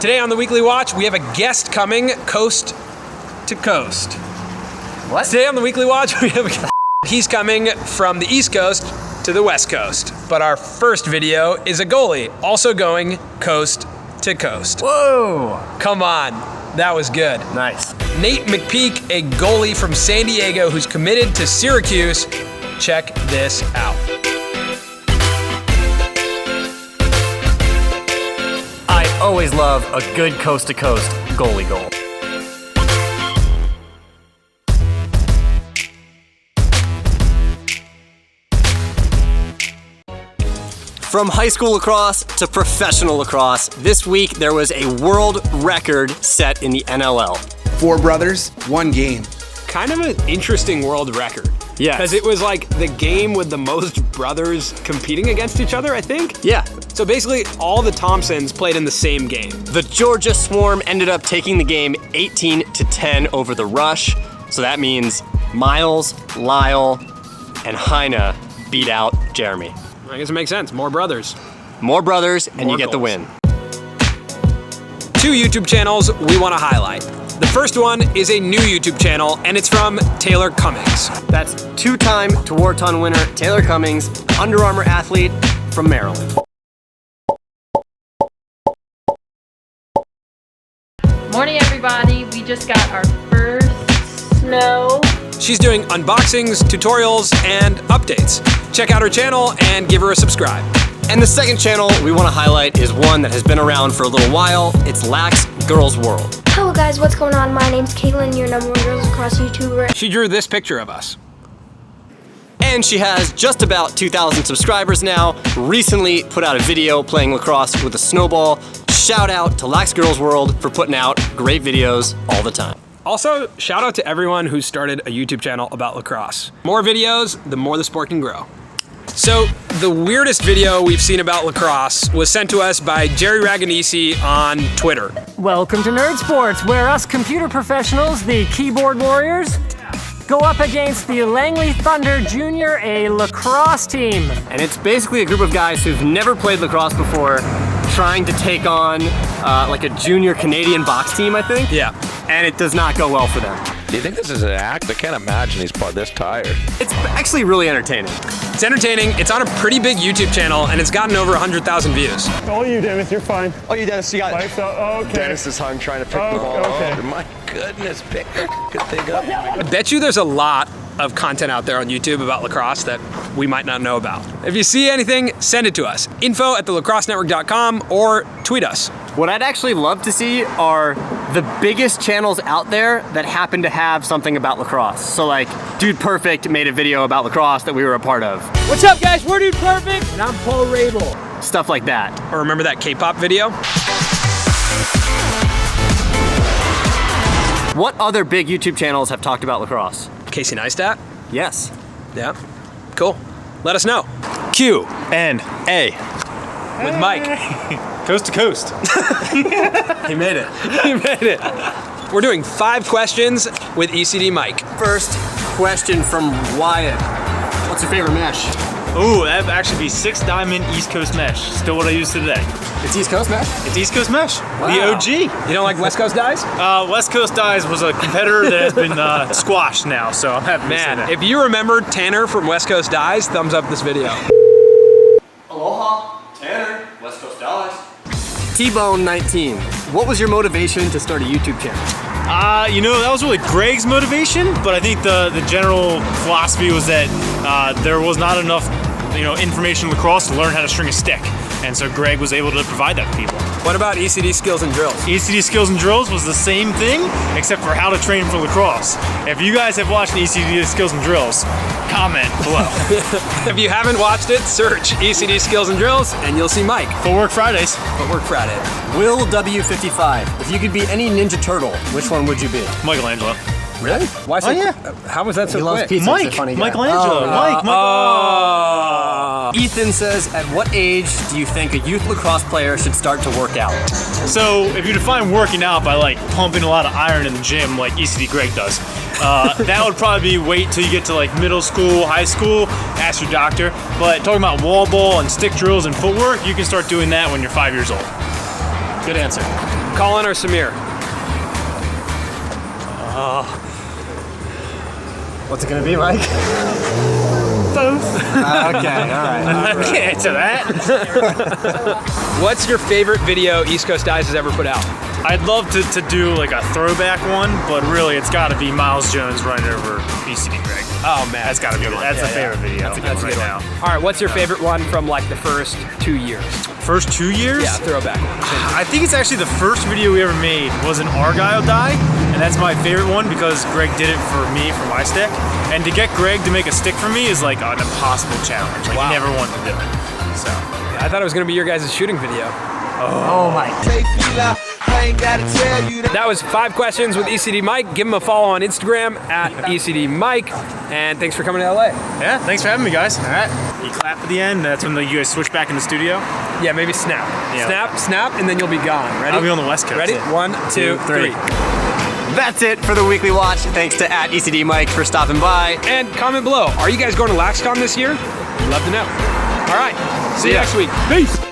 Today on the Weekly Watch, we have a guest coming coast to coast. What? Today on the Weekly Watch, we have he's coming from the East Coast to the West Coast. But our first video is a goalie also going coast to coast. Whoa! Come on, that was good. Nice. Nate McPeak, a goalie from San Diego who's committed to Syracuse. Check this out. I always love a good coast-to-coast goalie goal. From high school lacrosse to professional lacrosse, this week there was a world record set in the NLL. 4 brothers, 1 game. Kind of an interesting world record. Yes. Because it was like the game with the most brothers competing against each other, I think. Yeah. So basically, all the Thompsons played in the same game. The Georgia Swarm ended up taking the game 18-10 over the Rush. So that means Miles, Lyle, and Heine beat out Jeremy. I guess it makes sense. More brothers. More brothers, and More you get the goals. win. 2 YouTube channels we want to highlight. The first one is a new YouTube channel, and it's from Taylor Cummings. That's 2-time Tewaaraton winner Taylor Cummings, Under Armour athlete from Maryland. Morning, everybody. We just got our first snow. She's doing unboxings, tutorials, and updates. Check out her channel and give her a subscribe. And the second channel we want to highlight is one that has been around for a little while. It's Lax Girls World. Hello guys, what's going on? My name's Caitlin, your #1 Girls Lacrosse YouTuber. She drew this picture of us. And she has just about 2,000 subscribers now. Recently put out a video playing lacrosse with a snowball. Shout out to Lax Girls World for putting out great videos all the time. Also, shout out to everyone who started a YouTube channel about lacrosse. More videos, the more the sport can grow. So, the weirdest video we've seen about lacrosse was sent to us by Jerry Raganisi on Twitter. Welcome to Nerd Sports, where us computer professionals, the keyboard warriors, go up against the Langley Thunder Junior, a lacrosse team. And it's basically a group of guys who've never played lacrosse before, trying to take on like a junior Canadian box team, I think. Yeah. And it does not go well for them. Do you think this is an act? I can't imagine he's this tired. It's actually really entertaining. It's entertaining, it's on a pretty big YouTube channel, and it's gotten over 100,000 views. Oh, you, Dennis, you're fine. Oh, you Dennis, you got it. Okay. Dennis is hung trying to pick the ball. Okay. Oh, my goodness, pick a good thing up. I bet you there's a lot of content out there on YouTube about lacrosse that we might not know about. If you see anything, send it to us. info@thelacrossenetwork.com or tweet us. What I'd actually love to see are the biggest channels out there that happen to have something about lacrosse. So like, Dude Perfect made a video about lacrosse that we were a part of. What's up, guys? We're Dude Perfect, and I'm Paul Rabel. Stuff like that. Or remember that K-pop video? What other big YouTube channels have talked about lacrosse? Casey Neistat? Yes. Yeah. Cool. Let us know. Q and A. With Mike. Coast to coast. He made it. He made it. We're doing 5 questions with ECD Mike. First question from Wyatt. What's your favorite mesh? Ooh, that'd actually be 6-diamond East Coast mesh. Still what I use today. It's East Coast mesh? It's East Coast mesh. Wow. The OG. You don't like West Coast dyes? West Coast Dyes was a competitor that has been squashed now, so I'm happy to say Man, that. if you remember Tanner from West Coast Dyes, thumbs up this video. Aloha, Tanner, West Coast Dyes. T-Bone 19. What was your motivation to start a YouTube channel? You know, that was really Greg's motivation, but I think the general philosophy was that there was not enough, information in lacrosse to learn how to string a stick. And so Greg was able to provide that to people. What about ECD Skills and Drills? ECD Skills and Drills was the same thing, except for how to train for lacrosse. If you guys have watched ECD Skills and Drills, comment below. If you haven't watched it, search ECD Skills and Drills and you'll see Mike. Footwork Fridays. Footwork Friday. Will W55. If you could be any Ninja Turtle, which one would you be? Michelangelo. Really? Why so? yeah. How was that so He loves quick? pizza. Mike. He's a funny guy. Michelangelo. Mike. Ethan says, at what age do you think a youth lacrosse player should start to work out? So if you define working out by like pumping a lot of iron in the gym like ECD Greg does, that would probably be wait till you get to like middle school, high school, ask your doctor. But talking about wall ball and stick drills and footwork, you can start doing that when you're 5 years old. Good answer. Colin or Samir? What's it gonna be, Mike? Both. Okay, all right. I can't answer that. What's your favorite video East Coast Dice has ever put out? I'd love to do like a throwback one, but really it's got to be Miles Jones running over ECD Greg. Oh man, That's got to be one. That's a favorite video. That's a good right one. now. All right, what's your favorite one from like the first 2 years? First 2 years? Yeah, throwback one. I think it's actually the first video we ever made was an Argyle die, and that's my favorite one because Greg did it for me for my stick. And to get Greg to make a stick for me is like an impossible challenge. Like, Wow. he never wanted to do it. So. I thought it was gonna be your guys' shooting video. Oh my. That was 5 questions with ECD Mike. Give him a follow on Instagram at ECD Mike. And thanks for coming to LA. Yeah, thanks for having me, guys. All right. You clap at the end. That's when you guys switch back in the studio. Yeah, maybe snap. Yeah. Snap, snap, and then you'll be gone. Ready? I'll be on the West Coast. Ready? Yeah. 1, 2, 3. That's it for the weekly watch. Thanks to @ECD Mike for stopping by. And comment below. Are you guys going to LaxCon this year? We'd love to know. All right. See you next week. Peace.